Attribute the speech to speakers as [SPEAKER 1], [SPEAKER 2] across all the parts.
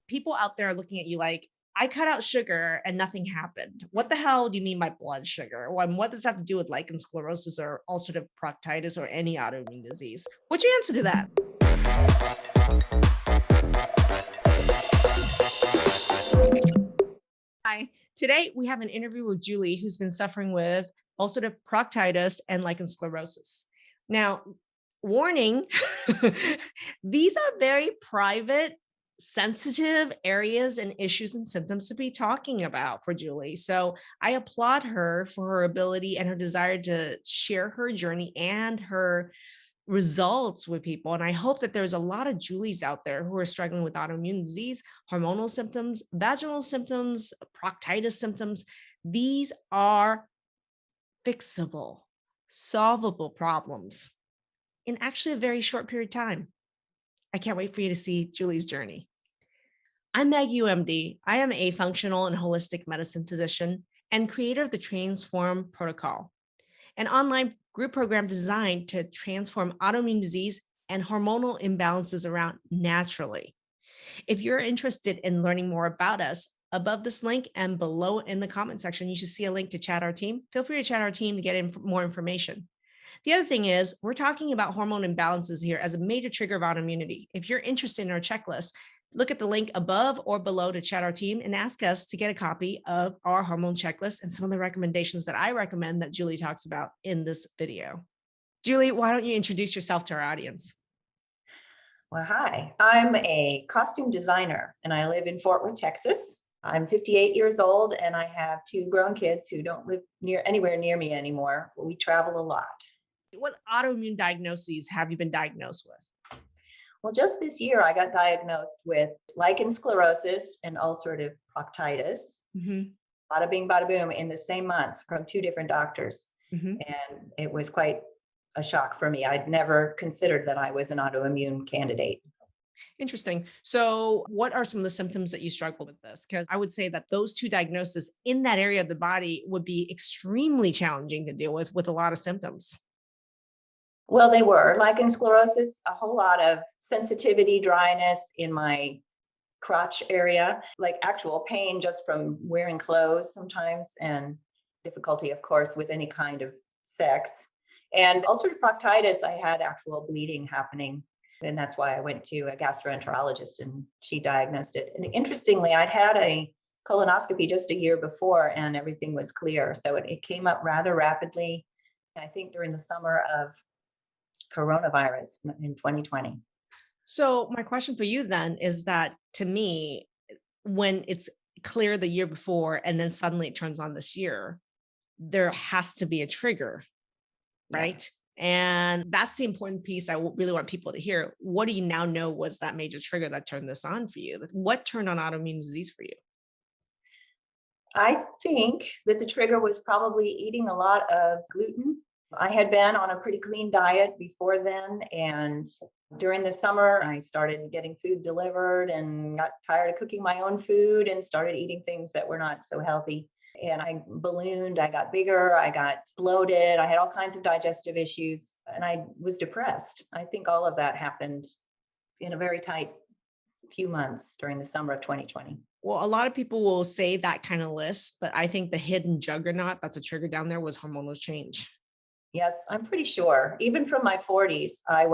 [SPEAKER 1] people out there are looking at you like, I cut out sugar and nothing happened. What the hell do you mean by blood sugar? Well, and what does that have to do with lichen sclerosis or ulcerative proctitis or any autoimmune disease? What's your answer to that? Hi. Today we have an interview with Julie, who's been suffering with ulcerative proctitis and lichen sclerosus. Now, warning, these are very private, sensitive areas and issues and symptoms to be talking about for Julie. So I applaud her for her ability and her desire to share her journey and her results with people. And I hope that there's a lot of Julies out there who are struggling with autoimmune disease, hormonal symptoms, vaginal symptoms, proctitis symptoms. These are fixable, solvable problems in actually a very short period of time. I can't wait for you to see Julie's journey. I'm Maggie UMD. I am a functional and holistic medicine physician and creator of the Transform Protocol, an online group program designed to transform autoimmune disease and hormonal imbalances around naturally. If you're interested in learning more about us, above this link and below in the comment section, you should see a link to chat our team. Feel free to chat our team to get more information. The other thing is, we're talking about hormone imbalances here as a major trigger of autoimmunity. If you're interested in our checklist, look at the link above or below to chat our team and ask us to get a copy of our hormone checklist and some of the recommendations that I recommend that Julie talks about in this video. Julie, why don't you introduce yourself to our audience?
[SPEAKER 2] Well, hi, I'm a costume designer and I live in Fort Worth, Texas. I'm 58 years old and I have two grown kids who don't live anywhere near me anymore. We travel a lot.
[SPEAKER 1] What autoimmune diagnoses have you been diagnosed with?
[SPEAKER 2] Well, just this year, I got diagnosed with lichen sclerosus and ulcerative proctitis. Bada bing, bada boom, in the same month from two different doctors. And it was quite a shock for me. I'd never considered that I was an autoimmune candidate.
[SPEAKER 1] Interesting. So what are some of the symptoms that you struggle with this? Because I would say that those two diagnoses in that area of the body would be extremely challenging to deal with a lot of symptoms.
[SPEAKER 2] Well, they were lichen sclerosus, a whole lot of sensitivity, dryness in my crotch area, like actual pain just from wearing clothes sometimes, and difficulty, of course, with any kind of sex. And ulcerative proctitis, I had actual bleeding happening. And that's why I went to a gastroenterologist and she diagnosed it. And interestingly, I'd had a colonoscopy just a year before and everything was clear. So it came up rather rapidly, I think during the summer of coronavirus in 2020.
[SPEAKER 1] So my question for you then is that, to me, when it's clear the year before and then suddenly it turns on this year, there has to be a trigger, right? Yeah. And that's the important piece I really want people to hear. What do you now know was that major trigger that turned this on for you? What turned on autoimmune disease for you?
[SPEAKER 2] I think that the trigger was probably eating a lot of gluten. I had been on a pretty clean diet before then, and during the summer, I started getting food delivered and got tired of cooking my own food and started eating things that were not so healthy. And I ballooned, I got bigger, I got bloated, I had all kinds of digestive issues, and I was depressed. I think all of that happened in a very tight few months during the summer of 2020.
[SPEAKER 1] Well, a lot of people will say that kind of list, but I think the hidden juggernaut that's a trigger down there was hormonal change.
[SPEAKER 2] Yes, I'm pretty sure. Even from my 40s, I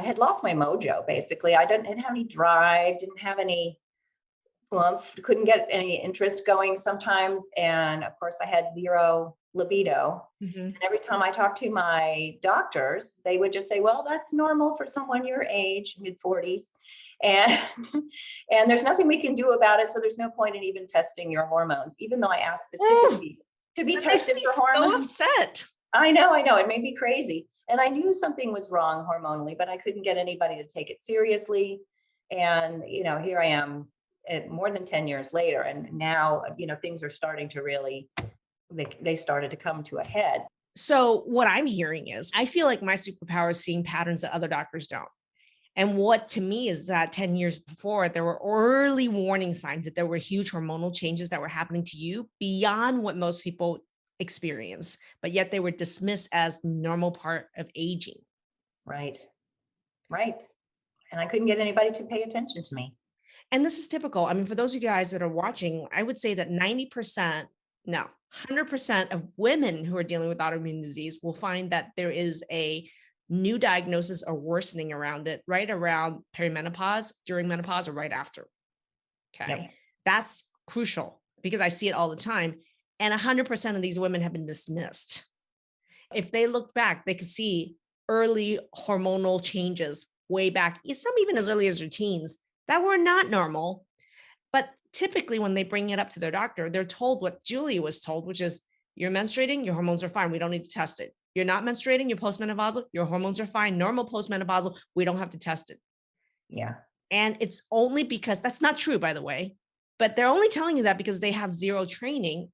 [SPEAKER 2] had lost my mojo, basically. I didn't have any drive, didn't have any oomph, couldn't get any interest going sometimes. And of course, I had zero libido. And every time I talked to my doctors, they would just say, well, that's normal for someone your age, mid-40s. And there's nothing we can do about it. So there's no point in even testing your hormones, even though I asked specifically to be tested for hormones.
[SPEAKER 1] So upset.
[SPEAKER 2] I know. It made me crazy. And I knew something was wrong hormonally, but I couldn't get anybody to take it seriously. And, here I am more than 10 years later. And now, things are starting to really, they started to come to a head.
[SPEAKER 1] So what I'm hearing is, I feel like my superpower is seeing patterns that other doctors don't. And what to me is that 10 years before, there were early warning signs that there were huge hormonal changes that were happening to you beyond what most people experience, but yet they were dismissed as the normal part of aging.
[SPEAKER 2] Right. And I couldn't get anybody to pay attention to me.
[SPEAKER 1] And this is typical. I mean, for those of you guys that are watching, I would say that 90%, no, 100% of women who are dealing with autoimmune disease will find that there is a new diagnosis or worsening around it right around perimenopause, during menopause, or right after. Okay.
[SPEAKER 2] Yep.
[SPEAKER 1] That's crucial because I see it all the time. And 100% of these women have been dismissed. If they look back, they could see early hormonal changes way back, some even as early as their teens, that were not normal. But typically, when they bring it up to their doctor, they're told what Julie was told, which is you're menstruating, your hormones are fine. We don't need to test it. You're not menstruating, you're postmenopausal, your hormones are fine. Normal postmenopausal, we don't have to test it.
[SPEAKER 2] Yeah.
[SPEAKER 1] And it's only because that's not true, by the way, but they're only telling you that because they have zero training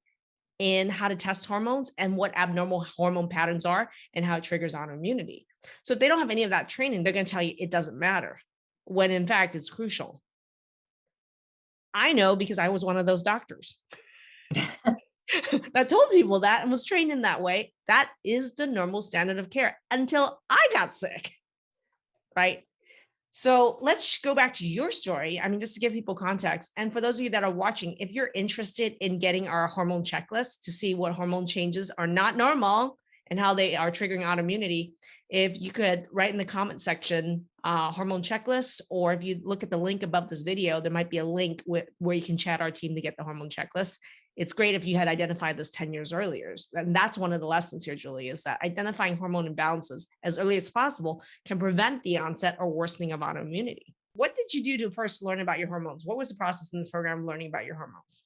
[SPEAKER 1] in how to test hormones and what abnormal hormone patterns are and how it triggers autoimmunity. So if they don't have any of that training, they're going to tell you it doesn't matter, when in fact it's crucial. I know because I was one of those doctors that told people that and was trained in that way. That is the normal standard of care until I got sick, right? So let's go back to your story. I mean, just to give people context. And for those of you that are watching, if you're interested in getting our hormone checklist to see what hormone changes are not normal and how they are triggering autoimmunity, if you could write in the comment section, hormone checklist, or if you look at the link above this video, there might be a link where you can chat our team to get the hormone checklist. It's great if you had identified this 10 years earlier. And that's one of the lessons here, Julie, is that identifying hormone imbalances as early as possible can prevent the onset or worsening of autoimmunity. What did you do to first learn about your hormones? What was the process in this program learning about your hormones?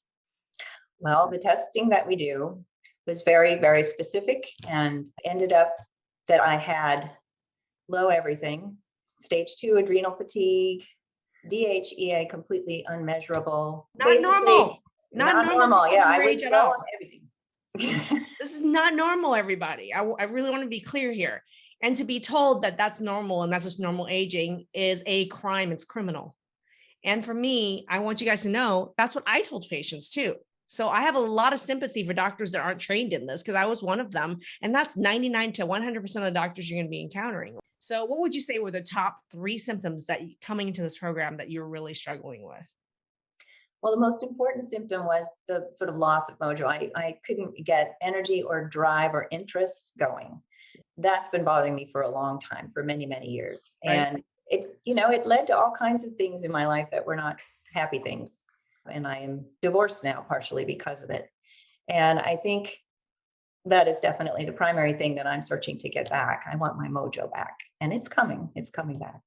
[SPEAKER 2] Well, the testing that we do was very, very specific and ended up that I had low everything, stage 2 adrenal fatigue, DHEA completely unmeasurable.
[SPEAKER 1] Not basically normal. Not normal.
[SPEAKER 2] Yeah, I was
[SPEAKER 1] at
[SPEAKER 2] low
[SPEAKER 1] all.
[SPEAKER 2] on everything.
[SPEAKER 1] This is not normal, everybody. I really want to be clear here. And to be told that that's normal and that's just normal aging is a crime. It's criminal. And for me, I want you guys to know that's what I told patients too. So I have a lot of sympathy for doctors that aren't trained in this because I was one of them. And that's 99 to 100% of the doctors you're going to be encountering. So what would you say were the top 3 symptoms that coming into this program that you're really struggling with?
[SPEAKER 2] Well, the most important symptom was the sort of loss of mojo. I couldn't get energy or drive or interest going. That's been bothering me for a long time, for many, many years. Right. And it led to all kinds of things in my life that were not happy things. And I am divorced now, partially because of it. And I think that is definitely the primary thing that I'm searching to get back. I want my mojo back, and it's coming. It's coming back.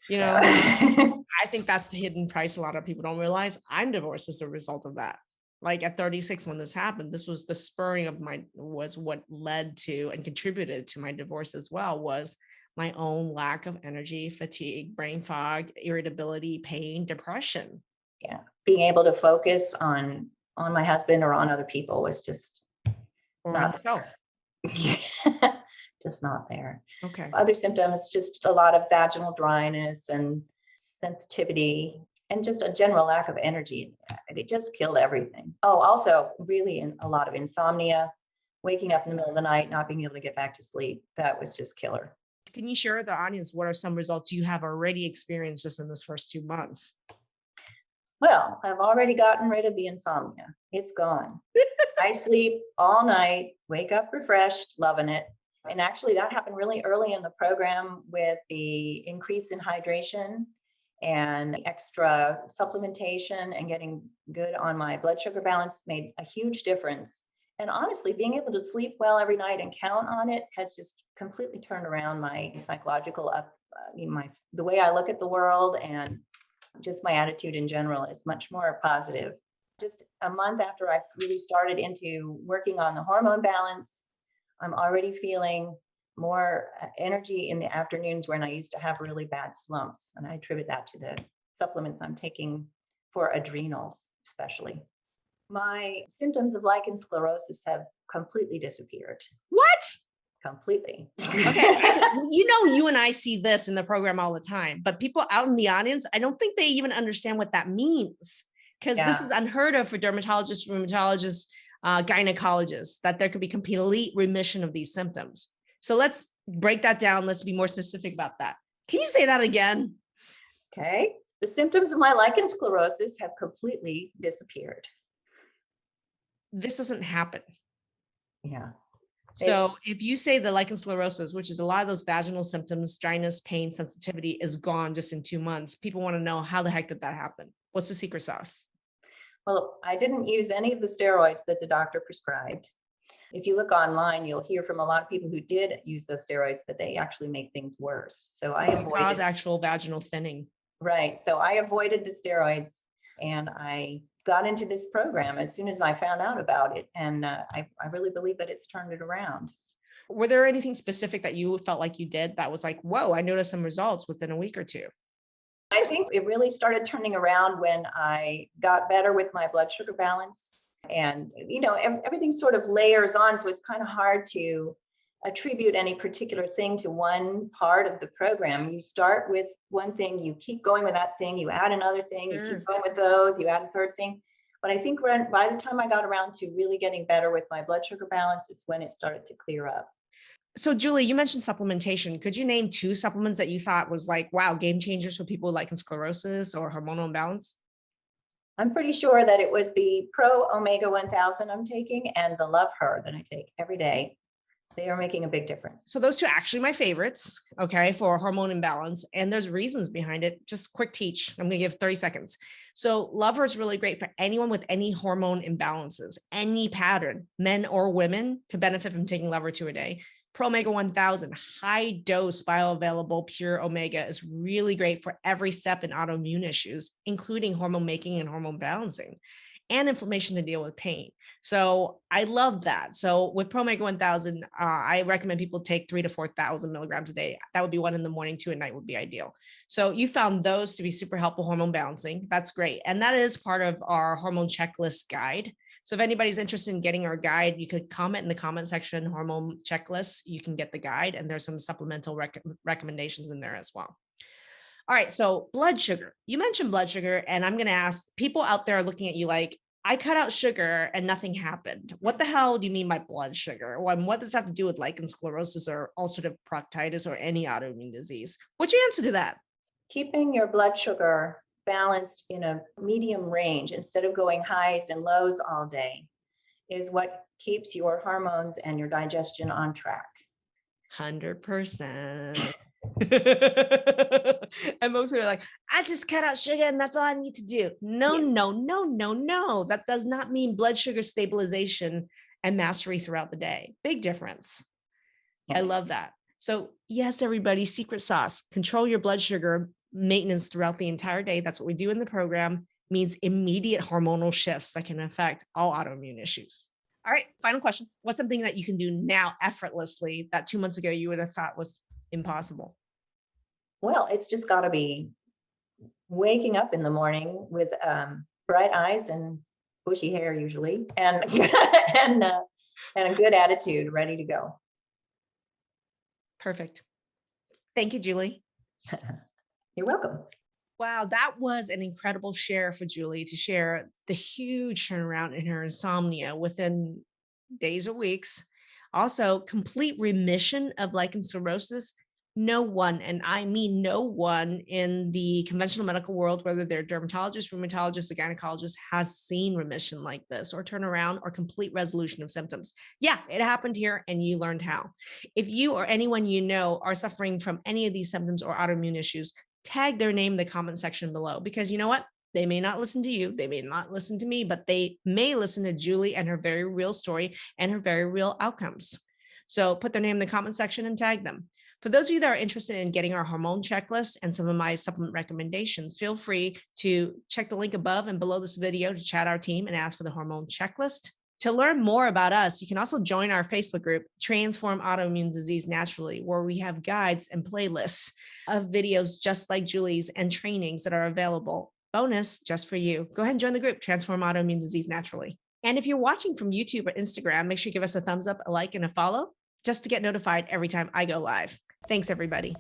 [SPEAKER 1] You know, I think that's the hidden price a lot of people don't realize. I'm divorced as a result of that. Like at 36, when this happened, this was the spurring of was what led to and contributed to my divorce as well, was my own lack of energy, fatigue, brain fog, irritability, pain, depression.
[SPEAKER 2] Yeah. Being able to focus on my husband or on other people was just
[SPEAKER 1] not myself.
[SPEAKER 2] Just not there.
[SPEAKER 1] Okay.
[SPEAKER 2] Other symptoms, just a lot of vaginal dryness and sensitivity and just a general lack of energy. It just killed everything. Oh, also really a lot of insomnia, waking up in the middle of the night, not being able to get back to sleep. That was just killer.
[SPEAKER 1] Can you share with the audience what are some results you have already experienced just in this first 2 months?
[SPEAKER 2] Well, I've already gotten rid of the insomnia. It's gone. I sleep all night, wake up refreshed, loving it. And actually that happened really early in the program with the increase in hydration and extra supplementation and getting good on my blood sugar balance made a huge difference. And honestly, being able to sleep well every night and count on it has just completely turned around my psychological the way I look at the world, and just my attitude in general is much more positive. Just a month after I've really started into working on the hormone balance, I'm already feeling more energy in the afternoons when I used to have really bad slumps. And I attribute that to the supplements I'm taking for adrenals, especially. My symptoms of lichen sclerosus have completely disappeared.
[SPEAKER 1] What?
[SPEAKER 2] Completely.
[SPEAKER 1] Okay. You and I see this in the program all the time, but people out in the audience, I don't think they even understand what that means, because this is unheard of for dermatologists, rheumatologists, gynecologists, that there could be complete remission of these symptoms. So let's break that down. Let's be more specific about that. Can you say that again?
[SPEAKER 2] Okay. The symptoms of my lichen sclerosus have completely disappeared.
[SPEAKER 1] This doesn't happen.
[SPEAKER 2] Yeah.
[SPEAKER 1] So if you say the lichen sclerosus, which is a lot of those vaginal symptoms, dryness, pain, sensitivity is gone just in 2 months, people want to know how the heck did that happen? What's the secret sauce?
[SPEAKER 2] Well, I didn't use any of the steroids that the doctor prescribed. If you look online, you'll hear from a lot of people who did use those steroids that they actually make things worse. So I
[SPEAKER 1] They cause
[SPEAKER 2] avoided,
[SPEAKER 1] actual vaginal thinning.
[SPEAKER 2] right. So I avoided the steroids and I got into this program as soon as I found out about it. And I really believe that it's turned it around.
[SPEAKER 1] Were there anything specific that you felt like you did that was like, whoa, I noticed some results within a week or two?
[SPEAKER 2] I think it really started turning around when I got better with my blood sugar balance. And, everything sort of layers on. So it's kind of hard to attribute any particular thing to one part of the program. You start with one thing, you keep going with that thing, you add another thing, you keep going with those, you add a third thing. But I think by the time I got around to really getting better with my blood sugar balance is when it started to clear up.
[SPEAKER 1] So Julie, you mentioned supplementation. Could you name 2 supplements that you thought was like, wow, game changers for people with lichen sclerosus or hormonal imbalance?
[SPEAKER 2] I'm pretty sure that it was the Pro Omega 1000 I'm taking and the Love Her that I take every day. They are making a big difference.
[SPEAKER 1] So those 2 are actually my favorites, okay, for hormone imbalance. And there's reasons behind it. Just quick teach. I'm going to give 30 seconds. So Lover is really great for anyone with any hormone imbalances, any pattern, men or women could benefit from taking Lover 2 a day. Pro Omega 1000, high dose bioavailable pure omega is really great for every step in autoimmune issues, including hormone making and hormone balancing and inflammation to deal with pain. So I love that. So with Pro Omega 1000, I recommend people take 3,000 to 4,000 milligrams a day. That would be 1 in the morning, 2 at night would be ideal. So you found those to be super helpful hormone balancing. That's great. And that is part of our hormone checklist guide. So if anybody's interested in getting our guide, you could comment in the comment section, hormone checklist, you can get the guide and there's some supplemental recommendations in there as well. All right. So blood sugar, you mentioned blood sugar, and I'm going to ask people out there looking at you like, I cut out sugar and nothing happened. What the hell do you mean by blood sugar? What does that have to do with lichen sclerosus or ulcerative proctitis or any autoimmune disease? What's your answer to that?
[SPEAKER 2] Keeping your blood sugar balanced in a medium range instead of going highs and lows all day is what keeps your hormones and your digestion on track.
[SPEAKER 1] 100%. And most people are like, I just cut out sugar and that's all I need to do. No. That does not mean blood sugar stabilization and mastery throughout the day. Big difference. Yes. I love that. So yes, everybody, secret sauce, control your blood sugar maintenance throughout the entire day. That's what we do in the program. Means immediate hormonal shifts that can affect all autoimmune issues. All right, final question. What's something that you can do now effortlessly that 2 months ago you would have thought was impossible?
[SPEAKER 2] Well, it's just got to be waking up in the morning with bright eyes and bushy hair usually, and and a good attitude, ready to go.
[SPEAKER 1] Perfect. Thank you, Julie.
[SPEAKER 2] You're welcome.
[SPEAKER 1] Wow, that was an incredible share for Julie to share the huge turnaround in her insomnia within days or weeks. Also, complete remission of lichen sclerosus. No one, and I mean no one in the conventional medical world, whether they're dermatologists, rheumatologists, or gynecologists, has seen remission like this or turnaround or complete resolution of symptoms. Yeah, it happened here and you learned how. If you or anyone you know are suffering from any of these symptoms or autoimmune issues, tag their name in the comment section below, because you know what? They may not listen to you, they may not listen to me, but they may listen to Julie and her very real story and her very real outcomes. So put their name in the comment section and tag them. For those of you that are interested in getting our hormone checklist and some of my supplement recommendations, feel free to check the link above and below this video to chat our team and ask for the hormone checklist. To learn more about us, you can also join our Facebook group, Transform Autoimmune Disease Naturally, where we have guides and playlists of videos just like Julie's and trainings that are available. Bonus just for you. Go ahead and join the group, Transform Autoimmune Disease Naturally. And if you're watching from YouTube or Instagram, make sure you give us a thumbs up, a like, and a follow just to get notified every time I go live. Thanks, everybody.